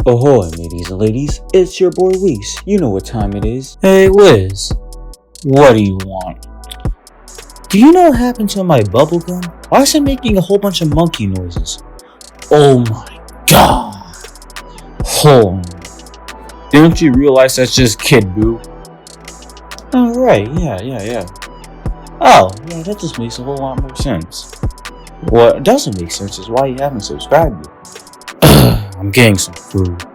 Ahoy, mateys and ladies, it's your boy Whis. You know what time it is. Hey Wiz, what do you want? Do you know what happened to my bubblegum? Why is it making a whole bunch of monkey noises? Oh my god! Oh, don't you realize that's just Kid Boo? Oh, right, yeah. Oh, yeah, that just makes a whole lot more sense. What doesn't make sense is why you haven't subscribed yet. I'm getting some food.